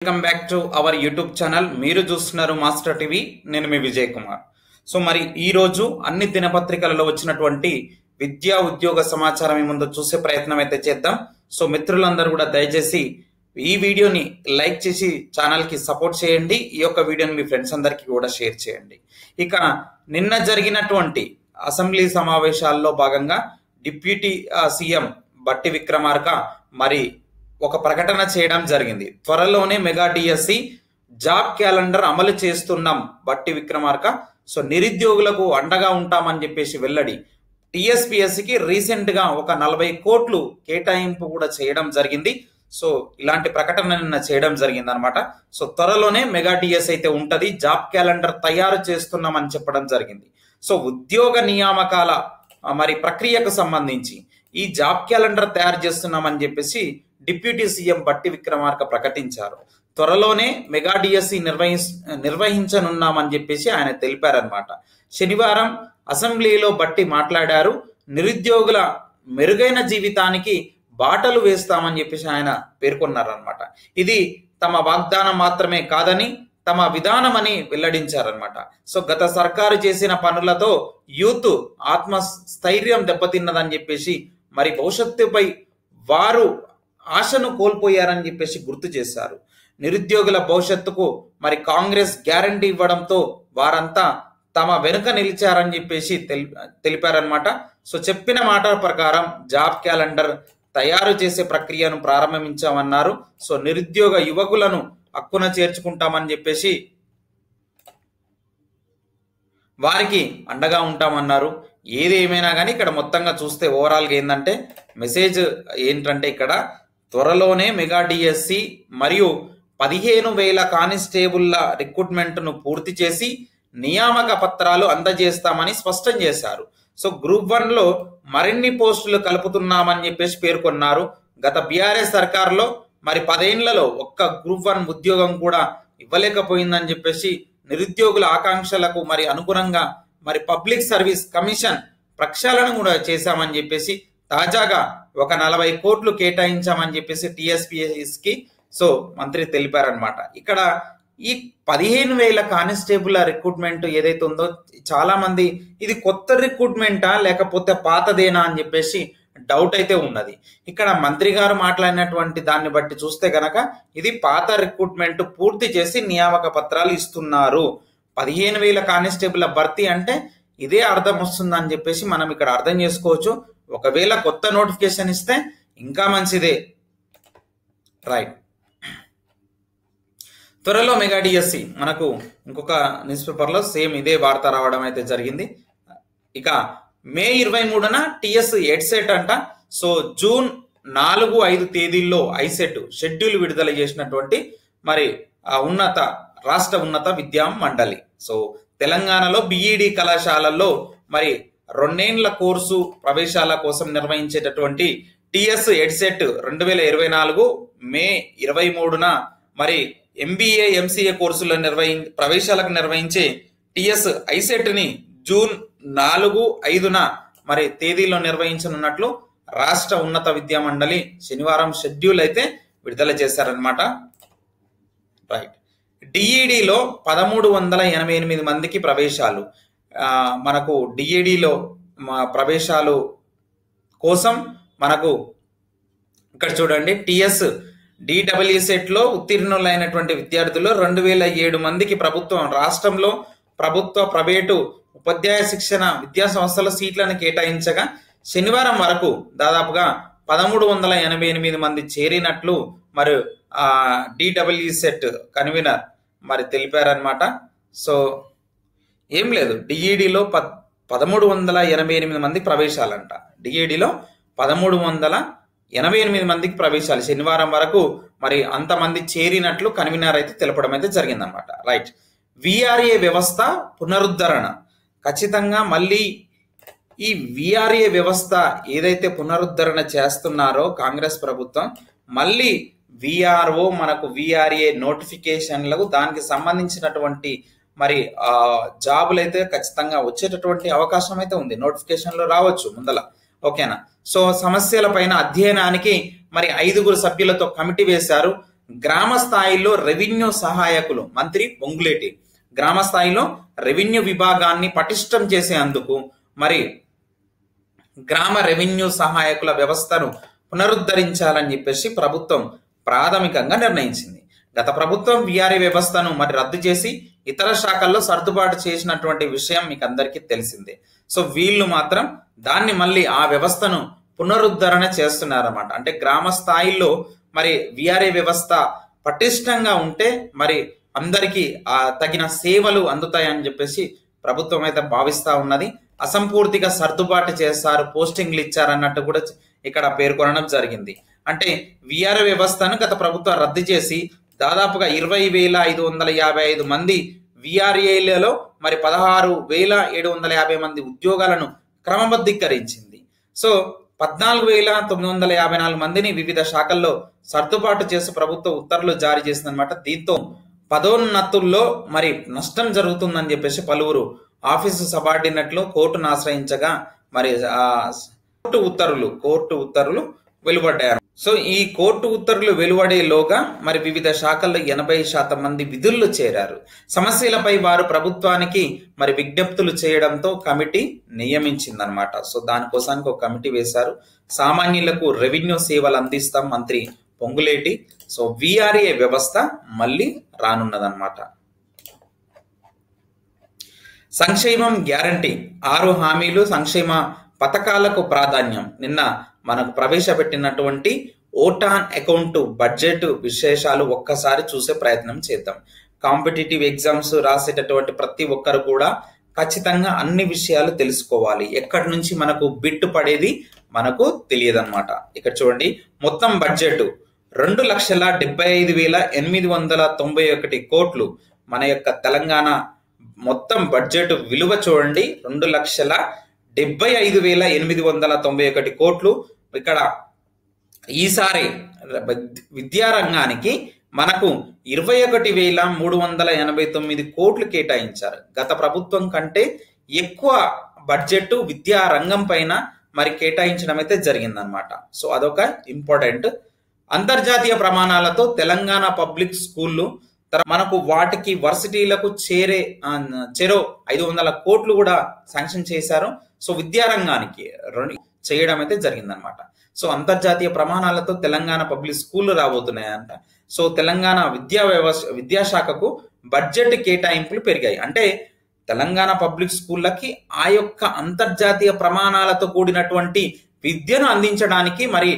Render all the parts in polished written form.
Welcome back to our YouTube channel. మీరు చూస్తున్నారు master TV. నేను మీ విజయ్ కుమార్. సో మరి ఈ రోజు అన్ని దినపత్రికలలో వచ్చినటువంటి విద్యా ఉద్యోగ సమాచారం మీ ముందు చూసే ప్రయత్నం అయితే చేద్దాం. సో మిత్రులందరూ కూడా దయచేసి ఈ వీడియోని లైక్ చేసి ఛానల్ కి సపోర్ట్ చేయండి. ఈ యొక్క వీడియోని మీ ఫ్రెండ్స్ అందరికీ కూడా షేర్ చేయండి. ఇక నిన్న జరిగినటువంటి అసెంబ్లీ సమావేశాల్లో భాగంగా డిప్యూటీ సీఎం బట్టి విక్రమార్క మరి ఒక ప్రకటన చేయడం జరిగింది. త్వరలోనే మెగా డిఎస్సి జాబ్ క్యాలెండర్ అమలు చేస్తున్నాం బట్టి విక్రమార్క. సో నిరుద్యోగులకు అండగా ఉంటామని చెప్పేసి వెల్లడి. టిఎస్పిఎస్సికి రీసెంట్ గా ఒక 40 కోట్లు కేటాయింపు కూడా చేయడం జరిగింది. సో ఇలాంటి ప్రకటన నిన్న చేయడం జరిగింది అనమాట. సో త్వరలోనే మెగా డిఎస్ అయితే ఉంటది, జాబ్ క్యాలెండర్ తయారు చేస్తున్నామని చెప్పడం జరిగింది. సో ఉద్యోగ నియామకాల మరి ప్రక్రియకు సంబంధించి ఈ జాబ్ క్యాలెండర్ తయారు చేస్తున్నామని చెప్పేసి డిప్యూటీ సీఎం బట్టి విక్రమార్క ప్రకటించారు. త్వరలోనే మెగా డిఎస్సి నిర్వహించనున్నామని చెప్పేసి ఆయన తెలిపారనమాట. శనివారం అసెంబ్లీలో బట్టి మాట్లాడారు. నిరుద్యోగుల మెరుగైన జీవితానికి బాటలు వేస్తామని చెప్పేసి ఆయన పేర్కొన్నారనమాట. ఇది తమ వాగ్దానం మాత్రమే కాదని తమ విధానమని వెల్లడించారనమాట. సో గత సర్కారు చేసిన పనులతో యూత్ ఆత్మస్థైర్యం దెబ్బతిన్నదని చెప్పేసి మరి భవిష్యత్తుపై వారు ఆశను కోల్పోయారని చెప్పేసి గుర్తు చేశారు. నిరుద్యోగుల భవిష్యత్తుకు మరి కాంగ్రెస్ గ్యారంటీ ఇవ్వడంతో వారంతా తమ వెనుక నిలిచారని చెప్పేసి తెలిపారనమాట. సో చెప్పిన మాట ప్రకారం జాబ్ క్యాలెండర్ తయారు చేసే ప్రక్రియను ప్రారంభించామన్నారు. సో నిరుద్యోగ యువకులను హక్కున చేర్చుకుంటామని చెప్పేసి వారికి అండగా ఉంటామన్నారు. ఏది ఏమైనా కానీ ఇక్కడ మొత్తంగా చూస్తే ఓవరాల్గా ఏంటంటే మెసేజ్ ఏంటంటే ఇక్కడ త్వరలోనే మెగా డిఎస్సి మరియు 15,000 కానిస్టేబుల్ల రిక్రూట్మెంట్ను పూర్తి చేసి నియామక పత్రాలు అందజేస్తామని స్పష్టం చేశారు. సో గ్రూప్ 1లో మరిన్ని పోస్టులు కలుపుతున్నామని చెప్పేసి పేర్కొన్నారు. గత బీఆర్ఎస్ సర్కార్లో మరి 10 ఏళ్లలో ఒక్క గ్రూప్ 1 ఉద్యోగం కూడా ఇవ్వలేకపోయిందని చెప్పేసి నిరుద్యోగుల ఆకాంక్షలకు మరి అనుగుణంగా మరి పబ్లిక్ సర్వీస్ కమిషన్ ప్రక్షాళన కూడా చేశామని చెప్పేసి తాజాగా ఒక 40 కోట్లు కేటాయించామని చెప్పేసి టిఎస్పిఎస్కి సో మంత్రి తెలిపారనమాట. ఇక్కడ ఈ 15,000 కానిస్టేబుల్ రిక్రూట్మెంట్ ఏదైతే ఉందో చాలా మంది ఇది కొత్త రిక్రూట్మెంటా లేకపోతే పాతదేనా అని చెప్పేసి డౌట్ అయితే ఉన్నది. ఇక్కడ మంత్రి గారు మాట్లాడినటువంటి దాన్ని బట్టి చూస్తే గనక ఇది పాత రిక్రూట్మెంట్ పూర్తి చేసి నియామక పత్రాలు ఇస్తున్నారు. 15,000 కానిస్టేబుల్ భర్తీ అంటే ఇదే అర్థం వస్తుందని చెప్పేసి మనం ఇక్కడ అర్థం చేసుకోవచ్చు. ఒకవేళ కొత్త నోటిఫికేషన్ ఇస్తే ఇంకా మంచిదే. రైట్. త్వరలో మెగా డిఎస్సి మనకు ఇంకొక న్యూస్ పేపర్లో సేమ్ ఇదే వార్త రావడం అయితే జరిగింది. ఇక మే 23న టిఎస్ ఎడ్సెట్ అంట. సో జూన్ 4-5 తేదీల్లో ఐసెట్ షెడ్యూల్ విడుదల చేసినటువంటి మరి రాష్ట్ర ఉన్నత విద్యా మండలి. సో తెలంగాణలో బిఈడి కళాశాలల్లో మరి 2 ఏళ్ల కోర్సు ప్రవేశాల కోసం నిర్వహించేటటువంటి టిఎస్ ఎడ్సెట్ 2024 మే 23న మరి ఎంబీఏ ఎంసీఏ కోర్సులో ప్రవేశాలకు నిర్వహించే టిఎస్ ఐసెట్ ని జూన్ 4-5న మరి తేదీలో నిర్వహించనున్నట్లు రాష్ట్ర ఉన్నత విద్యా మండలి శనివారం షెడ్యూల్ అయితే విడుదల చేశారనమాట. రైట్. డిఈడిలో 1388 మందికి ప్రవేశాలు. మనకు డిఈడిలో ప్రవేశాలు కోసం మనకు ఇక్కడ చూడండి టిఎస్ డిడబ్ల్యూసెట్ లో ఉత్తీర్ణులైనటువంటి విద్యార్థులు 2007 మందికి రాష్ట్రంలో ప్రభుత్వ ప్రైవేటు ఉపాధ్యాయ శిక్షణ విద్యా సంస్థల సీట్లను కేటాయించగా శనివారం వరకు దాదాపుగా 1388 మంది చేరినట్లు మరి డిడబ్ల్యూసెట్ కన్వీనర్ మరి తెలిపారనమాట. సో ఏం లేదు, డిఈడిలో 1388 మంది ప్రవేశాలంట. డిఈడిలో 1388 మందికి ప్రవేశాలు శనివారం వరకు మరి అంతమంది చేరినట్లు కన్వీనర్ అయితే తెలపడం అయితే జరిగిందనమాట. రైట్. విఆర్ఏ వ్యవస్థ పునరుద్ధరణ ఖచ్చితంగా మళ్ళీ ఈ విఆర్ఏ వ్యవస్థ ఏదైతే పునరుద్ధరణ చేస్తున్నారో కాంగ్రెస్ ప్రభుత్వం మళ్ళీ విఆర్ఓ మనకు విఆర్ఏ నోటిఫికేషన్లకు దానికి సంబంధించినటువంటి మరి జాబులు అయితే ఖచ్చితంగా వచ్చేటటువంటి అవకాశం అయితే ఉంది. నోటిఫికేషన్లు రావచ్చు ముందల. ఓకేనా. సో సమస్యల పైన అధ్యయనానికి మరి 5 సభ్యులతో కమిటీ వేశారు. గ్రామ స్థాయిలో రెవెన్యూ సహాయకులు మంత్రి పొంగులేటి గ్రామ స్థాయిలో రెవెన్యూ విభాగాన్ని పటిష్టం చేసేందుకు మరి గ్రామ రెవెన్యూ సహాయకుల వ్యవస్థను పునరుద్ధరించాలని చెప్పేసి ప్రభుత్వం ప్రాథమికంగా నిర్ణయించింది. గత ప్రభుత్వం విఆర్ఏ వ్యవస్థను మరి రద్దు చేసి ఇతర శాఖల్లో సర్దుబాటు చేసినటువంటి విషయం మీకు అందరికీ తెలిసిందే. సో వీళ్ళు మాత్రం దాన్ని మళ్ళీ ఆ వ్యవస్థను పునరుద్ధరణ చేస్తున్నారన్నమాట. అంటే గ్రామ స్థాయిలో మరి విఆర్ఏ వ్యవస్థ పటిష్టంగా ఉంటే మరి అందరికీ తగిన సేవలు అందుతాయని చెప్పేసి ప్రభుత్వం అయితే భావిస్తా ఉన్నది. అసంపూర్తిగా సర్దుబాటు చేస్తారు, పోస్టింగ్లు ఇచ్చారన్నట్టు కూడా ఇక్కడ పేర్కొనడం జరిగింది. అంటే విఆర్ఏ వ్యవస్థను గత ప్రభుత్వం రద్దు చేసి దాదాపుగా 20,555 మంది విఆర్ఏలలో మరి 16,750 మంది ఉద్యోగాలను క్రమబద్ధీకరించింది. సో 14,954 మందిని వివిధ శాఖల్లో సర్దుబాటు చేసి ప్రభుత్వ ఉత్తర్వులు జారీ చేసిందనమాట. దీంతో పదోన్నతుల్లో మరి నష్టం జరుగుతుందని చెప్పేసి పలువురు ఆఫీసు సబార్డినేట్లు కోర్టును ఆశ్రయించగా మరి కోర్టు ఉత్తర్వులు వెలువడ్డారు. సో ఈ కోర్టు ఉత్తర్వులు వెలువడేలోగా మరి వివిధ శాఖల్లో 80% మంది విధుల్లో చేరారు. సమస్యలపై వారు ప్రభుత్వానికి మరి విజ్ఞప్తులు చేయడంతో కమిటీ నియమించిందనమాట. సో దానికోసానికి ఒక కమిటీ వేశారు. సామాన్యులకు రెవెన్యూ సేవలు అందిస్తాం మంత్రి పొంగులేటి. సో విఆర్ఏ వ్యవస్థ మళ్ళీ రానున్నదన్నమాట. సంక్షేమం గ్యారంటీ 6 హామీలు సంక్షేమ పథకాలకు ప్రాధాన్యం. నిన్న మనకు ప్రవేశపెట్టినటువంటి ఓటాన్ అకౌంట్ బడ్జెట్ విశేషాలు ఒక్కసారి చూసే ప్రయత్నం చేద్దాం. కాంపిటేటివ్ ఎగ్జామ్స్ రాసేటటువంటి ప్రతి ఒక్కరు కూడా ఖచ్చితంగా అన్ని విషయాలు తెలుసుకోవాలి. ఎక్కడి నుంచి మనకు బిట్టు పడేది మనకు తెలియదన్నమాట. ఇక్కడ చూడండి, మొత్తం బడ్జెట్ 2,75,891 కోట్లు. మన యొక్క తెలంగాణ మొత్తం బడ్జెట్ విలువ చూడండి 2,75,891 కోట్లు. ఇక్కడ ఈసారి విద్యారంగానికి మనకు 21,389 కోట్లు కేటాయించారు. గత ప్రభుత్వం కంటే ఎక్కువ బడ్జెట్ విద్యా రంగం పైన మరి కేటాయించడం అయితే జరిగిందనమాట. సో అదొక ఇంపార్టెంట్. అంతర్జాతీయ ప్రమాణాలతో తెలంగాణ పబ్లిక్ స్కూళ్ళు మనకు వాటికి వర్సిటీలకు చెరో 500 కోట్లు కూడా శాంక్షన్ చేశారు. సో విద్యారంగానికి చేయడం అయితే జరిగిందనమాట. సో అంతర్జాతీయ ప్రమాణాలతో తెలంగాణ పబ్లిక్ స్కూళ్ళు రాబోతున్నాయంట. సో తెలంగాణ విద్యాశాఖకు బడ్జెట్ కేటాయింపులు పెరిగాయి. అంటే తెలంగాణ పబ్లిక్ స్కూళ్ళకి ఆ యొక్క అంతర్జాతీయ ప్రమాణాలతో కూడినటువంటి విద్యను అందించడానికి మరి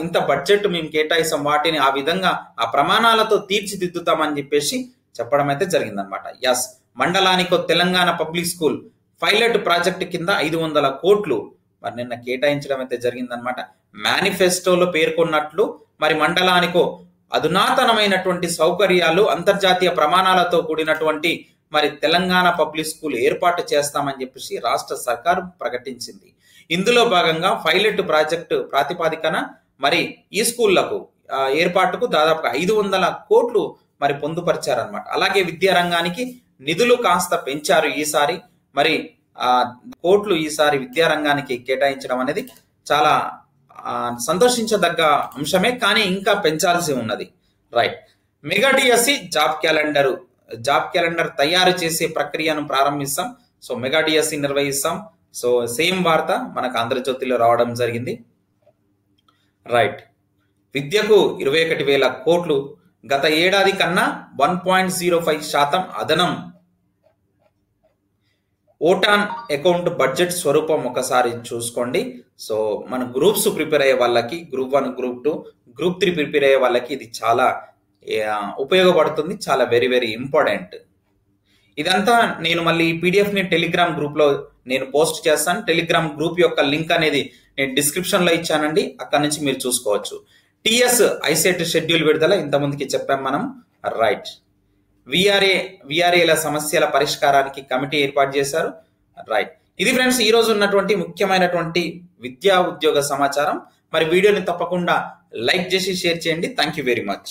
ఇంత బడ్జెట్ మేము కేటాయిస్తాం, వాటిని ఆ విధంగా ఆ ప్రమాణాలతో తీర్చిదిద్దుతామని చెప్పేసి చెప్పడం అయితే జరిగిందనమాట. ఎస్, మండలానికో Telangana public school pilot project కింద 500 కోట్లు మరి నిన్న కేటాయించడం అయితే జరిగిందనమాట. మేనిఫెస్టోలో పేర్కొన్నట్లు మరి మండలానికో అధునాతనమైనటువంటి సౌకర్యాలు అంతర్జాతీయ ప్రమాణాలతో కూడినటువంటి మరి తెలంగాణ పబ్లిక్ స్కూల్ ఏర్పాటు చేస్తామని చెప్పేసి రాష్ట్ర సర్కారు ప్రకటించింది. ఇందులో భాగంగా పైలట్ ప్రాజెక్టు ప్రాతిపాదికన మరి ఈ స్కూళ్లకు ఏర్పాటుకు దాదాపు 500 కోట్లు మరి పొందుపరిచారనమాట. అలాగే విద్యారంగానికి నిధులు కాస్త పెంచారు ఈసారి. మరి కోట్లు ఈసారి విద్యారంగానికి కేటాయించడం అనేది చాలా సంతోషించదగ్గ అంశమే, కానీ ఇంకా పెంచాల్సి ఉన్నది. Right. Mega DSC job calendar తయారు చేసే ప్రక్రియను ప్రారంభిస్తాం. సో మెగా డిఎస్సి నిర్వహిస్తాం. సో సేమ్ వార్త మనకు ఆంధ్రజ్యోతిలో రావడం జరిగింది. రైట్. విద్యకు 21,000 కోట్లు, గత ఏడాది కన్నా 1.05% అదనం. ఓటాన్ అకౌంట్ బడ్జెట్ స్వరూపం ఒకసారి చూసుకోండి. సో మన గ్రూప్స్ ప్రిపేర్ అయ్యే వాళ్ళకి, గ్రూప్ 1, గ్రూప్ 2, గ్రూప్ 3 ప్రిపేర్ అయ్యే వాళ్ళకి ఇది చాలా ఉపయోగపడుతుంది. చాలా వెరీ వెరీ ఇంపార్టెంట్. ఇదంతా నేను మళ్ళీ పీడిఎఫ్ ని టెలిగ్రామ్ గ్రూప్ లో నేను పోస్ట్ చేస్తాను. టెలిగ్రామ్ గ్రూప్ యొక్క లింక్ అనేది నేను డిస్క్రిప్షన్ లో ఇచ్చానండి, అక్కడ నుంచి మీరు చూసుకోవచ్చు. టిఎస్ ఐసెట్ షెడ్యూల్ విడుదల ఇంతమందికి చెప్పాం మనం. రైట్. విఆర్ఏల సమస్యల పరిష్కారానికి కమిటీ ఏర్పాటు చేశారు. రైట్. ఇది ఫ్రెండ్స్ ఈ రోజు ఉన్నటువంటి ముఖ్యమైనటువంటి విద్యా ఉద్యోగ సమాచారం. మరి వీడియోని తప్పకుండా లైక్ చేసి షేర్ చేయండి. Thank you very much.